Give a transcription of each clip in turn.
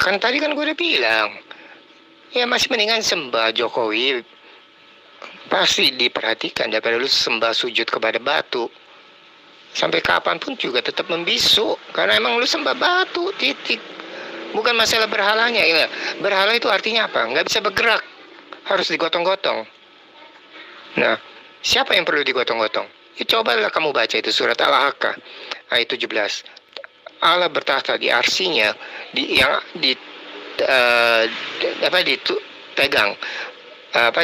Ya kan tadi kan gue udah bilang. Ya masih mendingan sembah Jokowi. Pasti diperhatikan daripada lu sembah sujud kepada batu. Sampai kapanpun juga tetap membisu. Karena emang lu sembah batu, titik. Bukan masalah berhalanya. Ya. Berhala itu artinya apa? Nggak bisa bergerak. Harus digotong-gotong. Nah, siapa yang perlu digotong-gotong? Ya, cobalah kamu baca itu surat Al-Haqqah ayat 17. Allah bertahta di arsinya, dipegang,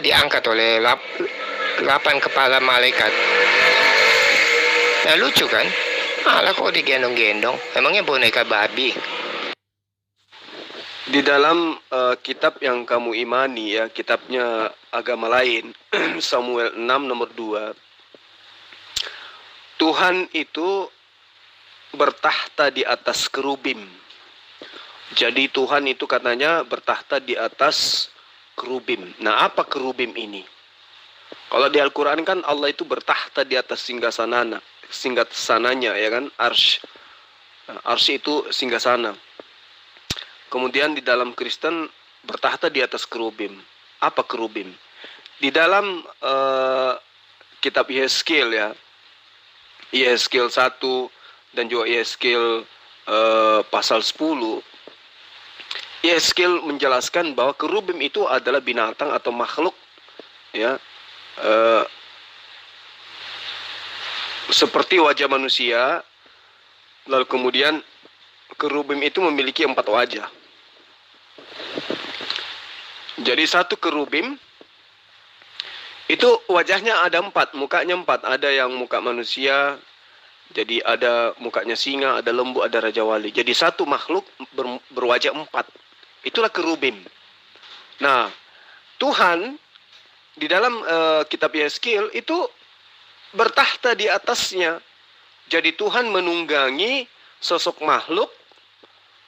diangkat oleh 8 kepala malaikat. Nah, lucu kan? Allah kok digendong-gendong? Emangnya boneka babi? Di dalam kitab yang kamu imani, ya, kitabnya agama lain, Samuel 6 nomor 2, Tuhan itu bertahta di atas kerubim. Jadi Tuhan itu katanya bertahta di atas kerubim. Nah, apa kerubim ini? Kalau di Al-Quran kan Allah itu bertahta di atas singgasananya, ya kan, arsy. Nah, arsy itu singgasana. Kemudian di dalam Kristen bertahta di atas kerubim. Apa kerubim? Di dalam kitab Yehezkiel, ya, Yehezkiel 1 dan juga Yehezkiel pasal 10, Yehezkiel menjelaskan bahwa kerubim itu adalah binatang atau makhluk, ya, seperti wajah manusia. Lalu kemudian kerubim itu memiliki 4 wajah. Jadi satu kerubim itu wajahnya ada 4, mukanya 4. Ada yang muka manusia, jadi ada mukanya singa, ada lembu, ada raja wali. Jadi satu makhluk berwajah 4. Itulah kerubim. Nah, Tuhan di dalam kitab Yehezkiel itu bertahta di atasnya. Jadi Tuhan menunggangi sosok makhluk,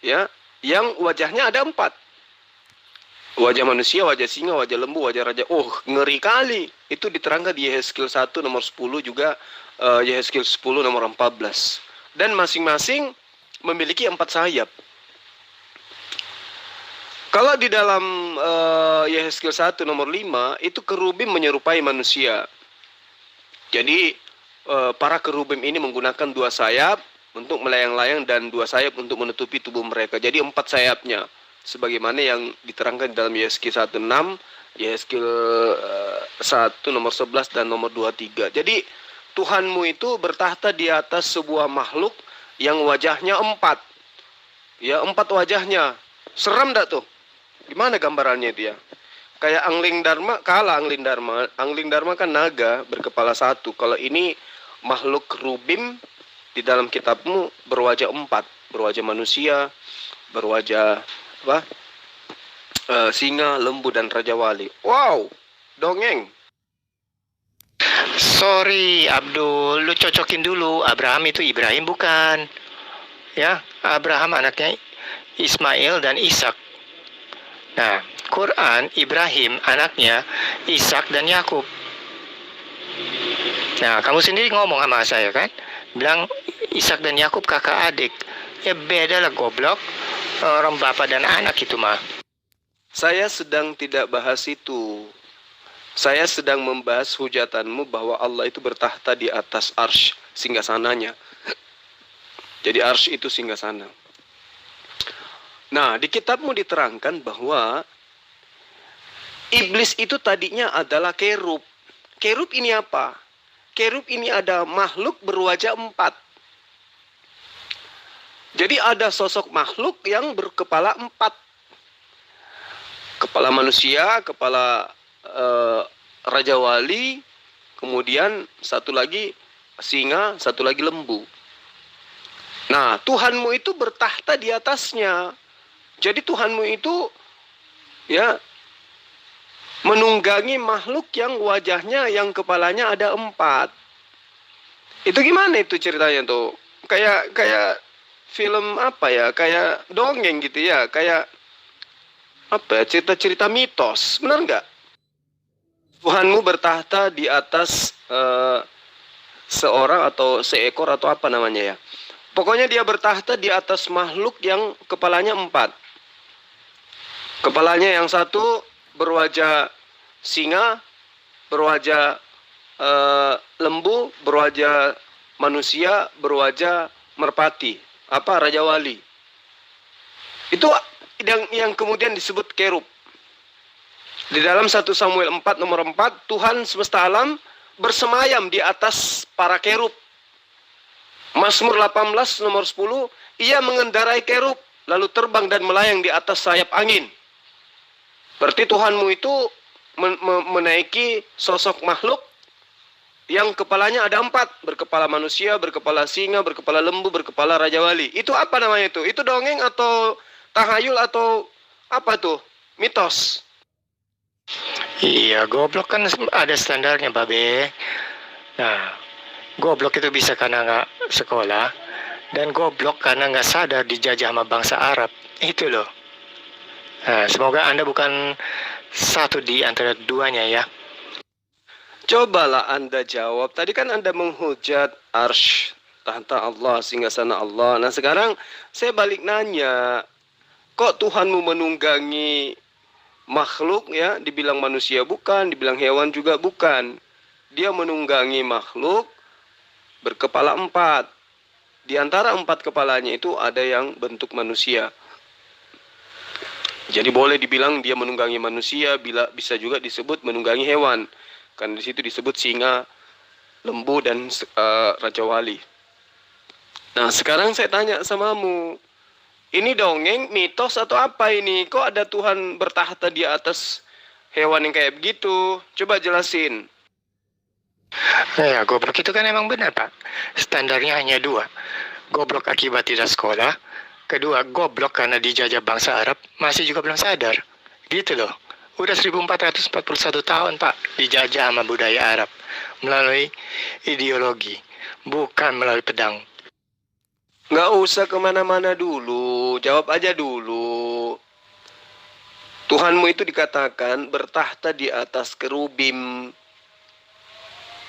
ya, yang wajahnya ada 4. Wajah manusia, wajah singa, wajah lembu, wajah raja. Oh, ngeri kali. Itu diterangkan di Yehezkiel 1 nomor 10, juga Yehezkiel 10 nomor 14. Dan masing-masing memiliki 4 sayap. Kalau di dalam Yehezkiel 1 nomor 5, itu kerubim menyerupai manusia. Jadi para kerubim ini menggunakan 2 sayap untuk melayang-layang dan 2 sayap untuk menutupi tubuh mereka. Jadi 4 sayapnya. Sebagaimana yang diterangkan dalam Yehezkiel 1:6, Yehezkiel 1 nomor 11 dan nomor 23. Jadi Tuhanmu itu bertahta di atas sebuah makhluk yang wajahnya 4. Ya, 4 wajahnya. Seram dak tuh? Gimana gambarannya itu ya? Kayak Angling Dharma, kalah Angling Dharma. Angling Dharma kan naga berkepala 1. Kalau ini makhluk kerubim di dalam kitabmu berwajah 4. Berwajah manusia, berwajah singa, lembu, dan raja wali. Wow, dongeng. Sorry Abdul, lu cocokin dulu. Abraham itu Ibrahim bukan? Ya, Abraham anaknya Ismail dan Ishak. Nah, Quran Ibrahim anaknya Ishak dan Yakub. Nah, kamu sendiri ngomong sama saya kan, bilang Ishak dan Yakub kakak adik. Ya beda lah goblok. Orang bapak dan anak itu mah. Saya sedang tidak bahas itu. Saya sedang membahas hujatanmu bahwa Allah itu bertahta di atas arsy singgasananya. Jadi arsy itu singgasana. Nah, di kitabmu diterangkan bahwa iblis itu tadinya adalah kerub. Kerub ini apa? Kerub ini ada makhluk berwajah 4. Jadi ada sosok makhluk yang berkepala 4. Kepala manusia, kepala raja wali, kemudian satu lagi singa, satu lagi lembu. Nah, Tuhanmu itu bertahta di atasnya. Jadi Tuhanmu itu, ya, menunggangi makhluk yang wajahnya, yang kepalanya ada 4. Itu gimana itu ceritanya tuh? Kayak film apa ya? Kayak dongeng gitu ya? Kayak apa ya? Cerita-cerita mitos, benar nggak? Tuhanmu bertahta di atas seorang atau seekor atau apa namanya ya? Pokoknya dia bertahta di atas makhluk yang kepalanya 4. Kepalanya yang satu berwajah singa, berwajah lembu, berwajah manusia, berwajah merpati. Apa? Raja Wali. Itu yang kemudian disebut kerub. Di dalam 1 Samuel 4 nomor 4, Tuhan semesta alam bersemayam di atas para kerub. Mazmur 18 nomor 10, ia mengendarai kerub, lalu terbang dan melayang di atas sayap angin. Berarti Tuhanmu itu menaiki sosok makhluk yang kepalanya ada 4. Berkepala manusia, berkepala singa, berkepala lembu, berkepala Raja Wali. Itu apa namanya itu? Itu dongeng atau tahayul atau apa tuh? Mitos. Iya, goblok kan ada standarnya, Babe. Nah, goblok itu bisa karena nggak sekolah, dan goblok karena nggak sadar dijajah sama bangsa Arab. Itu loh. Nah, semoga Anda bukan satu di antara duanya ya. Cobalah Anda jawab. Tadi kan Anda menghujat arsh, tahta Allah, singgasana Allah. Nah sekarang saya balik nanya, kok Tuhanmu menunggangi makhluk ya? Dibilang manusia bukan, dibilang hewan juga bukan. Dia menunggangi makhluk berkepala 4. Di antara 4 kepalanya itu ada yang bentuk manusia. Jadi boleh dibilang dia menunggangi manusia, bisa juga disebut menunggangi hewan. Kan di situ disebut singa, lembu, dan Raja Wali. Nah sekarang saya tanya samamu, ini dongeng, mitos atau apa ini? Kok ada Tuhan bertahta di atas hewan yang kayak begitu? Coba jelasin. Ya, goblok itu kan emang benar, Pak. Standarnya hanya 2. Goblok akibat tidak sekolah. Kedua, goblok karena dijajah bangsa Arab, masih juga belum sadar. Gitu loh. Udah 1441 tahun, Pak, dijajah sama budaya Arab. Melalui ideologi, bukan melalui pedang. Nggak usah kemana-mana dulu, jawab aja dulu. Tuhanmu itu dikatakan bertahta di atas kerubim.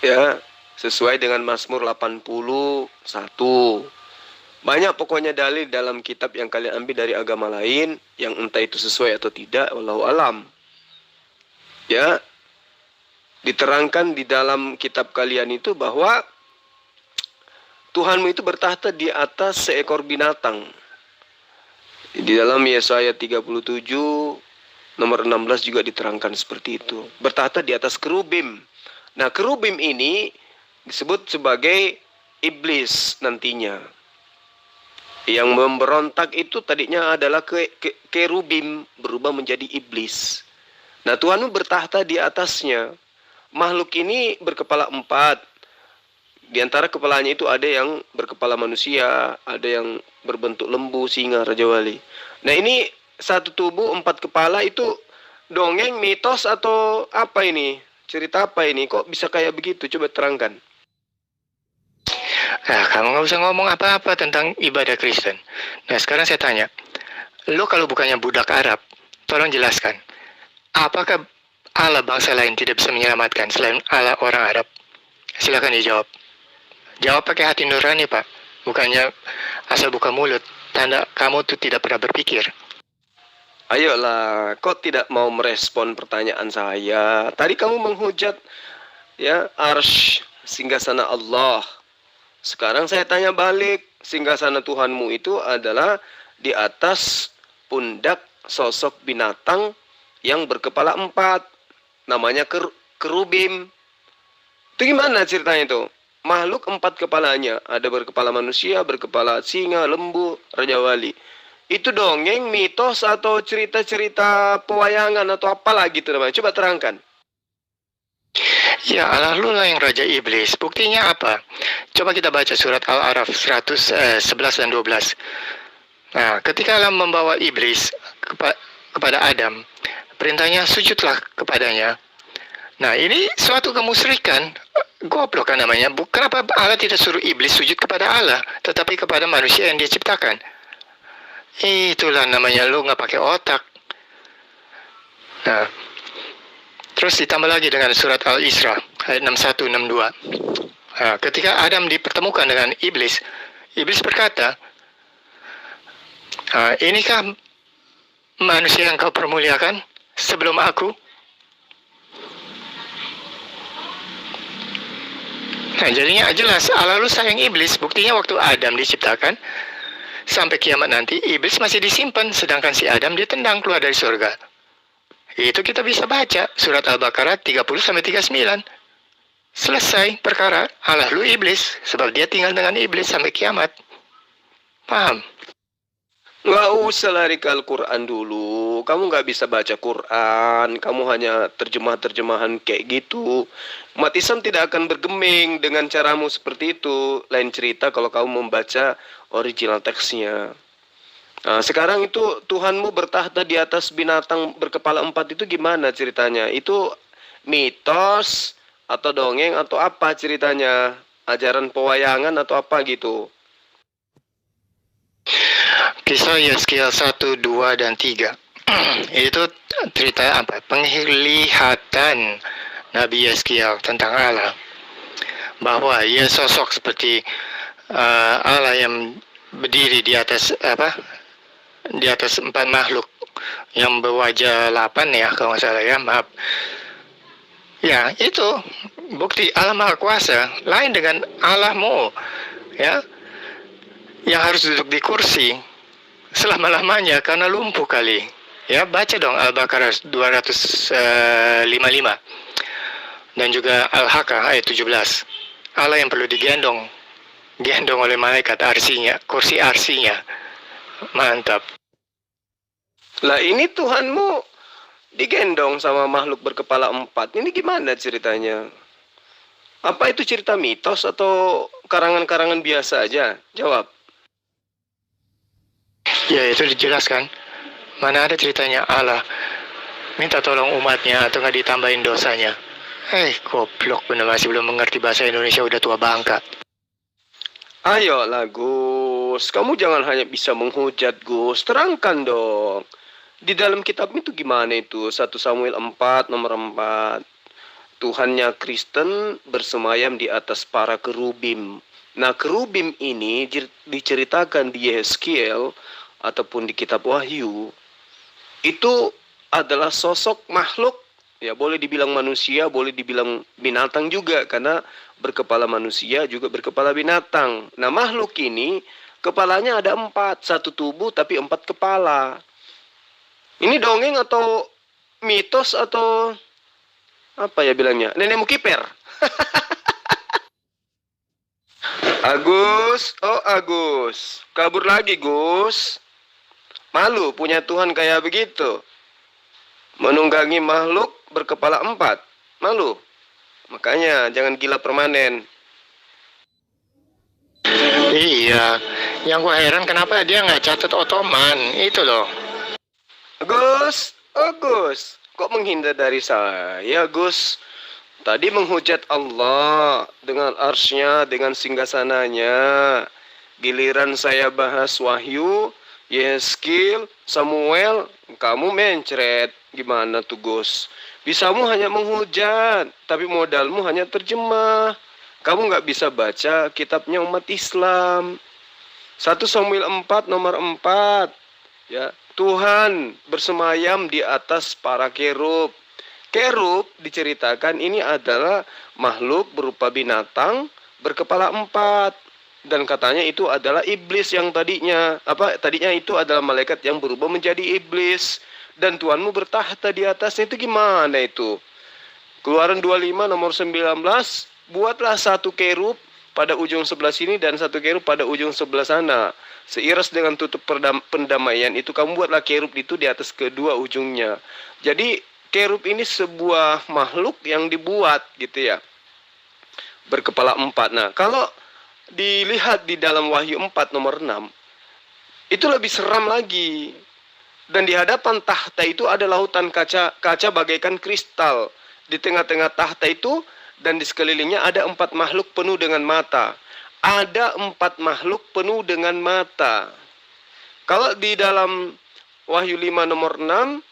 Ya, sesuai dengan Mazmur 81. Banyak pokoknya dalil dalam kitab yang kalian ambil dari agama lain, yang entah itu sesuai atau tidak, wallahu alam. Ya, diterangkan di dalam kitab kalian itu bahwa Tuhanmu itu bertahta di atas seekor binatang. Di dalam Yesaya 37 nomor 16 juga diterangkan seperti itu. Bertahta di atas kerubim. Nah, kerubim ini disebut sebagai iblis nantinya. Yang memberontak itu tadinya adalah kerubim, berubah menjadi iblis. Nah, Tuhanmu bertahta di atasnya. Makhluk ini berkepala 4. Di antara kepalanya itu ada yang berkepala manusia, ada yang berbentuk lembu, singa, Raja Wali. Nah ini satu tubuh 4 kepala itu dongeng, mitos atau apa ini? Cerita apa ini? Kok bisa kayak begitu? Coba terangkan. Nah, kamu nggak usah ngomong apa-apa tentang ibadah Kristen. Nah, sekarang saya tanya, lo kalau bukannya budak Arab, tolong jelaskan, apakah Allah bangsa lain tidak bisa menyelamatkan selain Allah orang Arab? Silakan dijawab. Jawab pakai hati nurani, Pak. Bukannya asal buka mulut. Tanda kamu tuh tidak pernah berpikir. Ayolah, kok tidak mau merespon pertanyaan saya? Tadi kamu menghujat ya arsh, singgasana Allah. Sekarang saya tanya balik, singgasana Tuhanmu itu adalah di atas pundak sosok binatang yang berkepala 4. Namanya kerubim. Itu gimana ceritanya itu? Makhluk 4 kepalanya. Ada berkepala manusia, berkepala singa, lembu, Raja Wali. Itu dongeng, mitos, atau cerita-cerita pewayangan atau apalah gitu namanya. Coba terangkan. Ya, Allah lu lah yang Raja Iblis. Buktinya apa? Coba kita baca surat Al-Araf 11 dan 12. Nah, ketika Allah membawa Iblis kepada Adam, perintahnya sujudlah kepadanya. Nah, ini suatu kemusyrikan. Goblok kan namanya. Kenapa Allah tidak suruh iblis sujud kepada Allah, tetapi kepada manusia yang dia ciptakan? Itulah namanya lu nggak pakai otak. Nah, terus ditambah lagi dengan surat Al-Isra ayat 61-62. Nah, ketika Adam dipertemukan dengan iblis, iblis berkata, inikah manusia yang kau permuliakan sebelum aku. Nah, jadinya jelas Allah lu sayang iblis. Buktinya waktu Adam diciptakan, sampai kiamat nanti iblis masih disimpan, sedangkan si Adam ditendang keluar dari surga. Itu kita bisa baca surat Al-Baqarah 30-39. Selesai perkara, Allah lu iblis, sebab dia tinggal dengan iblis sampai kiamat. Paham? Nggak usah lari ke Al-Quran dulu. Kamu nggak bisa baca Quran. Kamu hanya terjemahan kayak gitu. Umat Islam tidak akan bergeming dengan caramu seperti itu. Lain cerita kalau kamu membaca original teksnya. Nah, sekarang itu Tuhanmu bertahta di atas binatang berkepala 4 itu gimana ceritanya? Itu mitos atau dongeng atau apa ceritanya? Ajaran pewayangan atau apa gitu? Kisah Yeskiel 1, 2, dan 3. Itu cerita apa? Penglihatan Nabi Yeskiel tentang Allah. Bahwa ia sosok seperti Allah yang berdiri di atas di atas 4 makhluk yang berwajah 8 ya kalau nggak salah ya, maaf. Ya, itu bukti Allah Maha Kuasa, lain dengan Allahmu ya, yang harus duduk di kursi selama-lamanya karena lumpuh kali. Ya, baca dong Al-Baqarah 255 dan juga Al-Haqqah ayat 17. Allah yang perlu digendong oleh malaikat arsinya, kursi arsinya. Mantap. Lah ini Tuhanmu digendong sama makhluk berkepala 4. Ini gimana ceritanya? Apa itu cerita mitos atau karangan-karangan biasa aja? Jawab. Ya, itu dijelaskan. Mana ada ceritanya Allah minta tolong umatnya atau nggak ditambahin dosanya. Goblok bener, masih belum mengerti bahasa Indonesia, udah tua bangka. Ayolah Gus, kamu jangan hanya bisa menghujat Gus, terangkan dong. Di dalam kitab itu gimana itu? 1 Samuel 4 nomor 4. Tuhannya Kristen bersemayam di atas para kerubim. Nah, kerubim ini diceritakan di Yeskiel ataupun di kitab Wahyu. Itu adalah sosok makhluk, ya boleh dibilang manusia, boleh dibilang binatang juga, karena berkepala manusia juga berkepala binatang. Nah, makhluk ini kepalanya ada 4, satu tubuh tapi 4 kepala. Ini dongeng atau mitos atau apa ya bilangnya? Nenekmu kiper. Agus, oh Agus, kabur lagi Gus. Malu punya Tuhan kayak begitu. Menunggangi makhluk berkepala 4. Malu. Makanya jangan gila permanen. Iya, yang gue heran kenapa dia nggak catat Ottoman, itu loh. Gus, oh Gus, kok menghindar dari saya Gus? Tadi menghujat Allah dengan arsy-Nya, dengan singgasananya. Giliran saya bahas Wahyu, Yeskiel, Samuel, kamu mencret. Gimana tuh Gus? Bisamu hanya menghujat, tapi modalmu hanya terjemah. Kamu nggak bisa baca kitabnya umat Islam. 1 Samuel 4 nomor 4. Ya, Tuhan bersemayam di atas para kerub. Kerub diceritakan ini adalah makhluk berupa binatang berkepala 4. Dan katanya itu adalah iblis yang tadinya itu adalah malaikat yang berubah menjadi iblis, dan Tuhanmu bertahta di atasnya. Itu gimana itu? Keluaran 25 nomor 19, buatlah satu kerub pada ujung sebelah sini dan satu kerub pada ujung sebelah sana. Seiras dengan tutup pendamaian itu kamu buatlah kerub itu di atas kedua ujungnya. Jadi kerub ini sebuah makhluk yang dibuat gitu ya, berkepala 4. Nah, kalau dilihat di dalam Wahyu 4 nomor 6, itu lebih seram lagi. Dan di hadapan tahta itu ada lautan kaca bagaikan kristal. Di tengah-tengah tahta itu dan di sekelilingnya ada 4 makhluk penuh dengan mata. Ada 4 makhluk penuh dengan mata. Kalau di dalam Wahyu 5 nomor 6,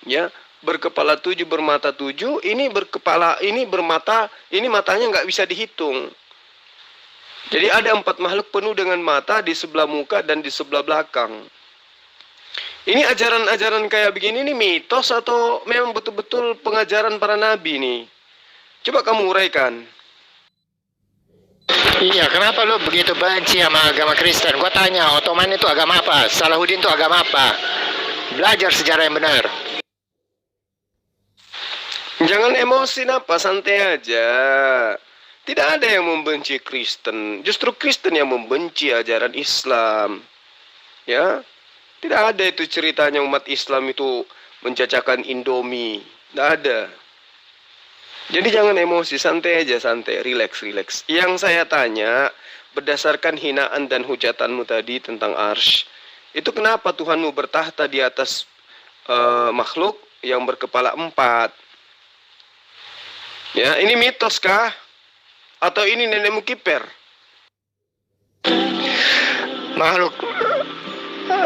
ya, berkepala 7, bermata 7, ini berkepala, ini bermata, ini matanya nggak bisa dihitung. Jadi ada 4 makhluk penuh dengan mata di sebelah muka dan di sebelah belakang. Ini ajaran-ajaran kayak begini nih mitos atau memang betul-betul pengajaran para nabi nih? Coba kamu uraikan. Iya, kenapa lu begitu benci sama agama Kristen? Gua tanya, Ottoman itu agama apa? Salahuddin itu agama apa? Belajar sejarah yang benar. Jangan emosi apa, santai aja. Tidak ada yang membenci Kristen. Justru Kristen yang membenci ajaran Islam. Ya, tidak ada itu ceritanya umat Islam itu mencacakan Indomie. Tidak ada. Jadi jangan emosi, santai aja, santai, relax, relax. Yang saya tanya, berdasarkan hinaan dan hujatanmu tadi tentang Arsy, itu kenapa Tuhanmu bertahta di atas makhluk yang berkepala 4? Ya, ini mitos kah? Atau ini nenekmu kiper? Makhluk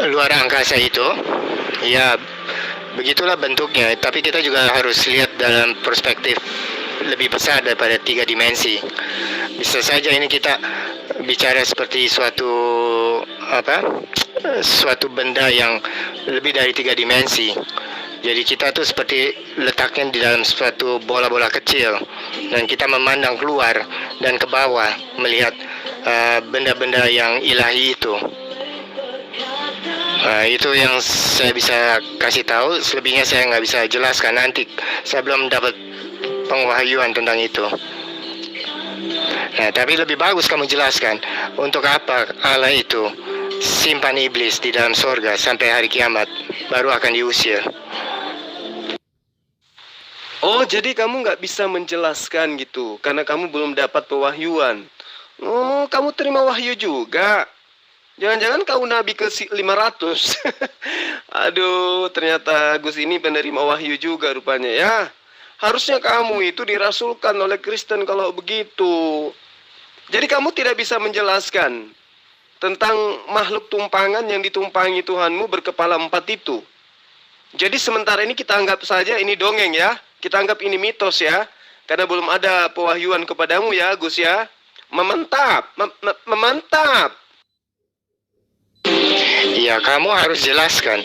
luar angkasa itu, ya begitulah bentuknya. Tapi kita juga harus lihat dalam perspektif lebih besar daripada 3 dimensi. Bisa saja ini kita bicara seperti suatu benda yang lebih dari 3 dimensi. Jadi kita tuh seperti letaknya di dalam suatu bola-bola kecil, dan kita memandang keluar dan ke bawah melihat benda-benda yang ilahi itu. Itu yang saya bisa kasih tahu. Selebihnya saya nggak bisa jelaskan, nanti saya belum dapat pengwahyuan tentang itu. Nah, tapi lebih bagus kamu jelaskan untuk apa Allah itu simpan iblis di dalam sorga sampai hari kiamat, baru akan diusir. Oh, jadi kamu nggak bisa menjelaskan gitu, karena kamu belum dapat pewahyuan. Oh, kamu terima wahyu juga. Jangan-jangan kau nabi ke 500. Aduh, ternyata Gus ini penerima wahyu juga rupanya ya. Harusnya kamu itu dirasulkan oleh Kristen kalau begitu. Jadi kamu tidak bisa menjelaskan tentang makhluk tumpangan yang ditumpangi Tuhanmu berkepala 4 itu. Jadi sementara ini kita anggap saja ini dongeng ya. Kita anggap ini mitos ya. Karena belum ada pewahyuan kepadamu ya Gus ya. Memantap. Memantap. Ya, kamu harus jelaskan.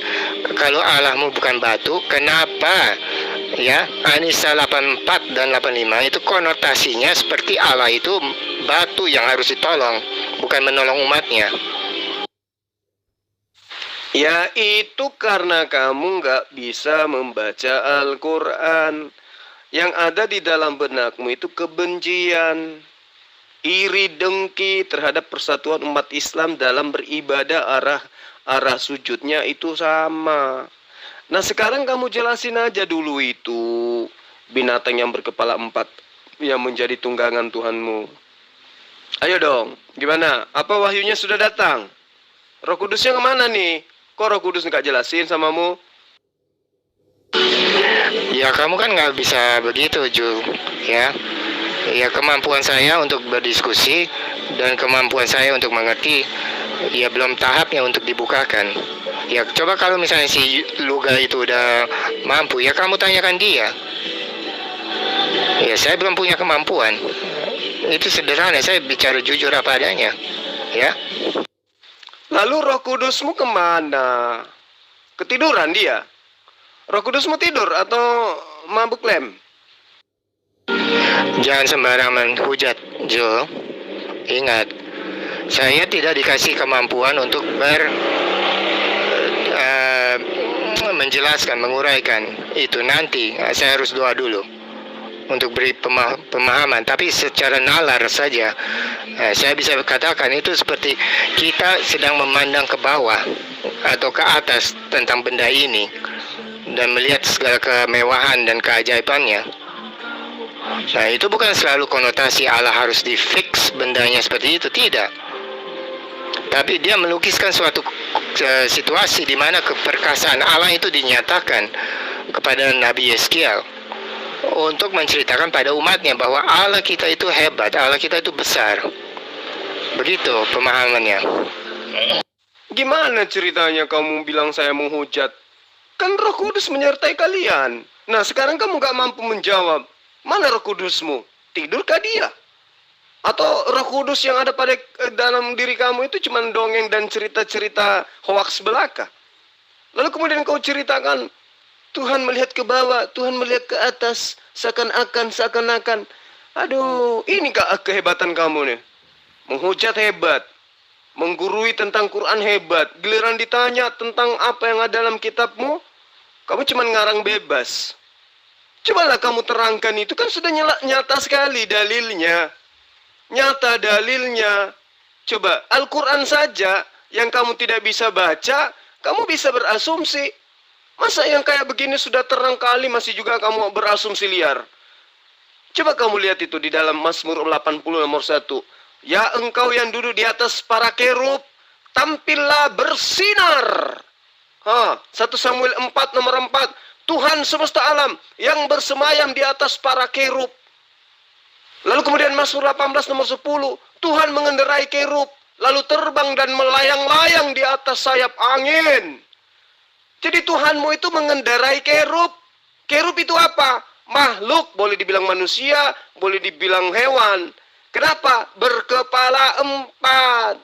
Kalau Allahmu bukan batu, kenapa ya Anisa 84 dan 85 itu konotasinya seperti Allah itu batu yang harus ditolong, bukan menolong umatnya. Ya, itu karena kamu nggak bisa membaca Al-Quran. Yang ada di dalam benakmu itu kebencian, iri dengki terhadap persatuan umat Islam dalam beribadah. Arah sujudnya itu sama. Nah, sekarang kamu jelasin aja dulu itu binatang yang berkepala 4 yang menjadi tunggangan Tuhanmu. Ayo dong, gimana? Apa wahyunya sudah datang? Roh Kudusnya kemana nih? Kok Roh Kudus nggak jelasin samamu? Ya, kamu kan nggak bisa begitu, Ju. Ya, kemampuan saya untuk berdiskusi dan kemampuan saya untuk mengerti, ya belum tahapnya untuk dibukakan. Ya, coba kalau misalnya si Luga itu udah mampu, ya kamu tanyakan dia. Ya, saya belum punya kemampuan. Itu sederhana, saya bicara jujur apa adanya. Ya. Lalu Roh Kudusmu kemana? Ketiduran dia? Roh Kudusmu tidur atau mabuk lem? Jangan sembarangan hujat, Jo. Ingat, saya tidak dikasih kemampuan untuk menjelaskan, menguraikan itu. Nanti saya harus doa dulu untuk beri pemahaman. Tapi secara nalar saja, saya bisa katakan itu seperti kita sedang memandang ke bawah atau ke atas tentang benda ini dan melihat segala kemewahan dan keajaibannya. Nah, itu bukan selalu konotasi Allah harus di-fix bendanya seperti itu, tidak. Tapi dia melukiskan suatu situasi di mana keperkasaan Allah itu dinyatakan kepada Nabi Yeskiel untuk menceritakan pada umatnya bahwa Allah kita itu hebat, Allah kita itu besar. Begitu pemahamannya. Gimana ceritanya kamu bilang saya menghujat? Kan Roh Kudus menyertai kalian. Nah, sekarang kamu gak mampu menjawab. Mana Roh Kudusmu? Tidurkah dia? Atau Roh Kudus yang ada pada dalam diri kamu itu cuma dongeng dan cerita-cerita hoaks belaka? Lalu kemudian kau ceritakan, Tuhan melihat ke bawah, Tuhan melihat ke atas, seakan-akan. Aduh, ini kehebatan kamu nih. Menghujat hebat, menggurui tentang Quran hebat. Giliran ditanya tentang apa yang ada dalam kitabmu, kamu cuma ngarang bebas. Cobalah kamu terangkan, itu kan sudah nyata sekali dalilnya. Nyata dalilnya. Coba, Al-Quran saja yang kamu tidak bisa baca, kamu bisa berasumsi. Masa yang kayak begini sudah terang kali masih juga kamu berasumsi liar? Coba kamu lihat itu di dalam Mazmur 80 nomor 1. Ya engkau yang duduk di atas para kerub, tampillah bersinar. 1 Samuel 4 nomor 4. Tuhan semesta alam yang bersemayam di atas para kerub. Lalu kemudian Mazmur 18 nomor 10. Tuhan mengendarai kerub, lalu terbang dan melayang-layang di atas sayap angin. Jadi Tuhanmu itu mengendarai kerub. Kerub itu apa? Makhluk, boleh dibilang manusia, boleh dibilang hewan. Kenapa? Berkepala 4.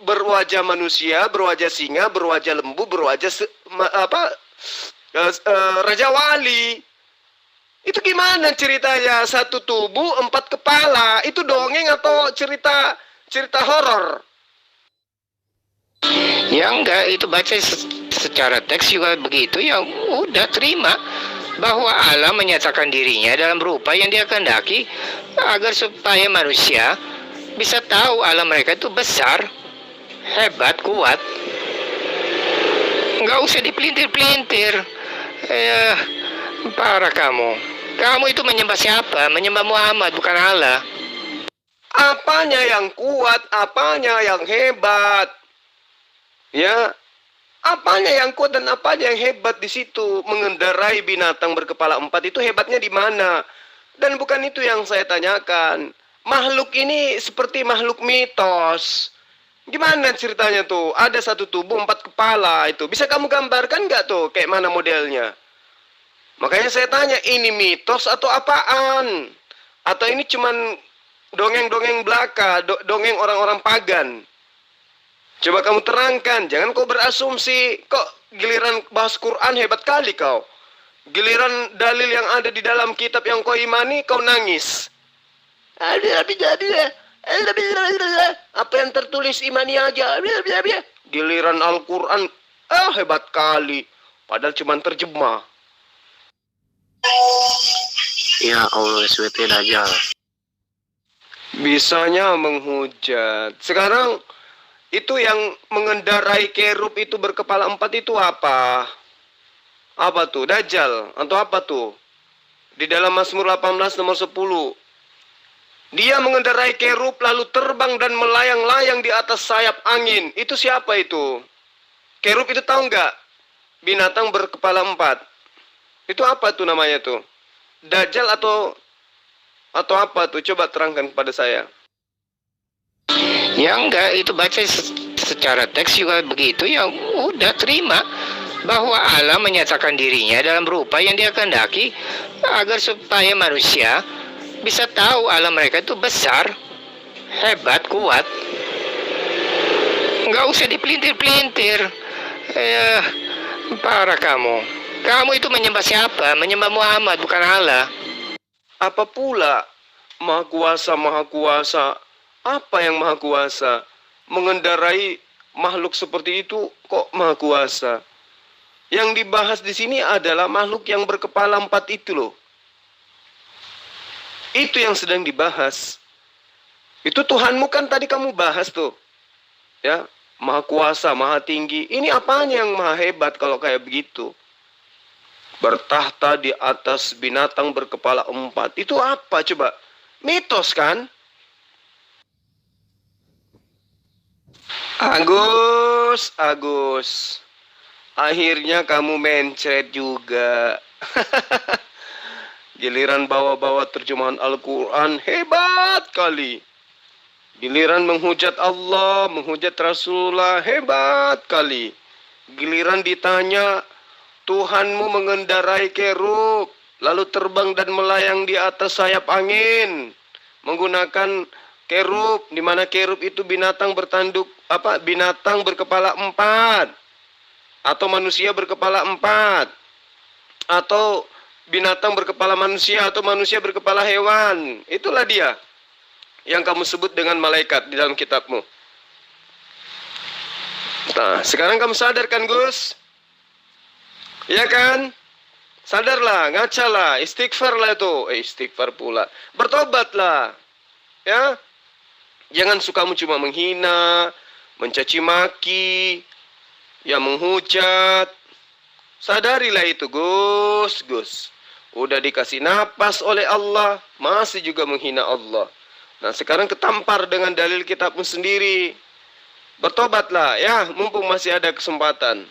Berwajah manusia, berwajah singa, berwajah lembu, berwajah Raja Wali. Itu gimana ceritanya? 1 tubuh, 4 kepala. Itu dongeng atau cerita horor? Ya enggak, itu baca secara teks juga begitu. Ya udah terima bahwa Allah menyatakan dirinya dalam rupa yang dia kehendaki agar supaya manusia bisa tahu Allah mereka itu besar, hebat, kuat. Nggak usah dipelintir-pelintir. Parah kamu. Kamu itu menyembah siapa? Menyembah Muhammad, bukan Allah. Apanya yang kuat, apanya yang hebat? Ya, apanya yang kuat dan apanya yang hebat di situ? Mengendarai binatang berkepala 4 itu hebatnya di mana? Dan bukan itu yang saya tanyakan. Makhluk ini seperti makhluk mitos. Gimana ceritanya tuh? Ada 1 tubuh 4 kepala itu. Bisa kamu gambarkan nggak tuh kayak mana modelnya? Makanya saya tanya, ini mitos atau apaan? Atau ini cuman dongeng-dongeng belaka, dongeng orang-orang pagan? Coba kamu terangkan, jangan kau berasumsi. Kok giliran bahas Quran hebat kali kau. Giliran dalil yang ada di dalam kitab yang kau imani, kau nangis. Apa yang tertulis imani aja. Giliran Al-Quran, hebat kali. Padahal cuma terjemah. Ya Allah, SWT Dajjal. Bisanya menghujat. Sekarang itu yang mengendarai kerub itu berkepala 4 itu apa? Apa tuh? Dajjal atau apa tuh? Di dalam Mazmur 18 nomor 10. Dia mengendarai kerub lalu terbang dan melayang-layang di atas sayap angin. Itu siapa itu? Kerub itu tahu nggak? Binatang berkepala 4. Itu apa tuh namanya tuh? Dajjal atau apa tuh? Coba terangkan kepada saya. Ya enggak, itu baca secara teks juga begitu. Ya udah terima bahwa Allah menyatakan dirinya dalam rupa yang dia kehendaki agar supaya manusia bisa tahu Allah mereka itu besar, hebat, kuat. Nggak usah dipelintir-pelintir. Parah kamu. Kamu itu menyembah siapa? Menyembah Muhammad, bukan Allah. Apa pula? Maha kuasa, maha kuasa. Apa yang maha kuasa? Mengendarai makhluk seperti itu kok maha kuasa? Yang dibahas di sini adalah makhluk yang berkepala 4 itu loh. Itu yang sedang dibahas. Itu Tuhanmu kan tadi kamu bahas tuh. Ya, maha kuasa, maha tinggi. Ini apanya yang maha hebat kalau kayak begitu? Bertahta di atas binatang berkepala 4. Itu apa coba? Mitos kan? Agus. Akhirnya kamu mencret juga. Giliran bawa-bawa terjemahan Al-Quran, hebat kali. Giliran menghujat Allah, menghujat Rasulullah, hebat kali. Giliran ditanya, Tuhanmu mengendarai kerub, lalu terbang dan melayang di atas sayap angin. Menggunakan kerub, di mana kerub itu binatang bertanduk, binatang berkepala 4. atau manusia berkepala 4, atau binatang berkepala manusia, atau manusia berkepala hewan. Itulah dia yang kamu sebut dengan malaikat di dalam kitabmu. Nah, sekarang kamu sadar kan, Gus? Ya kan? Sadarlah, ngacalah, istighfarlah itu. Istighfar pula. Bertobatlah. Ya? Jangan sukamu cuma menghina, mencaci maki, ya menghujat. Sadarilah itu, Gus, Gus. Udah dikasih napas oleh Allah, masih juga menghina Allah. Nah, sekarang ketampar dengan dalil kitabmu sendiri. Bertobatlah ya, mumpung masih ada kesempatan.